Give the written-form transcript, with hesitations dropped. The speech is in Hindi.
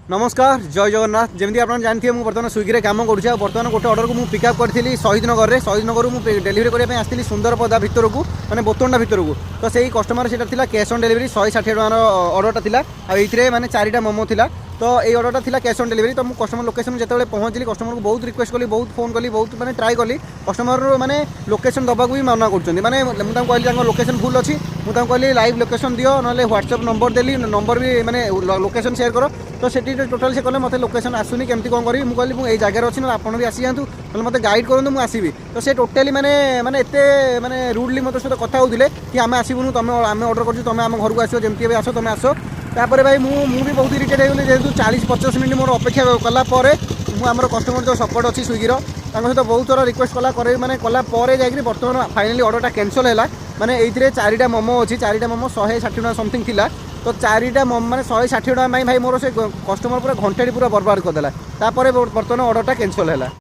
नमस्कार जय जगन्नाथ जमी आप जानते हैं बर्तमान स्विगी कम करुँच बर्तमान गोटे अर्डर को मुझे पिकअप करी शहीदनगर में शहीदनगर मुझे डेलीवरी करने आसती सुंदरपदा भितर को मैंने बोतंडा भितर को तो सही कस्टमर से कैश ऑन डेलीवरी 160 टकर अर्डरटा था ये मैंने 4टा मोमो था तो ये अर्डरटा था कैश ऑन डेलीवरी तो मुझे कस्टमर लोकेशन जो पहुँचली कस्टमर को बहुत रिक्वेस्ट कली बहुत फोन कली बहुत मैंने ट्राए कली कस्टमर मैंने लोकेशन दबाक भी मना कर मैंने मुझे कहली लोकेशन भूल अच्छी मुझे कहली लाइव लोकेशन दियो ना व्हाट्सएप नंबर देली नंबर भी मैंने लोकेशन शेयर कर तो से टोटाल से कहले मतलब लोकेशन आसुनी केमती कौन करी मुझे मुझे जगार अच्छी ना आप भी आसी जातु ना मतलब गाइड करूँ मुझे आसबि तो से टोटाली मैंने मैंने एत मैंने रुडली मत सहित कथा होते कि आम आसबुनु तुम आम अर्डर कर तुम आम घर को आस जमी आस तुम आस तापर भाई मुझे बहुत इरिटेट होगली जेहतु 40-50 मिनट मोर अपेक्षा कलापर मुझे कस्टमर जो सपोर्ट अच्छी स्विगी सहित बहुत थोड़ा रिक्वेस्ट कला मैंने कलापर जाकि बर्तमान फाइनाली अर्डरटा कैंसल है मैंने ये 4टा मोमो अच्छी 4टा मोमो 160 टका समथिंग थिला तो 4टा मोमो मैंने 160 टका भाई मोर से कस्टमर पूरा घंटे पूरा बर्बाद करदेला बर्तमान अर्डरटा कैंसल है।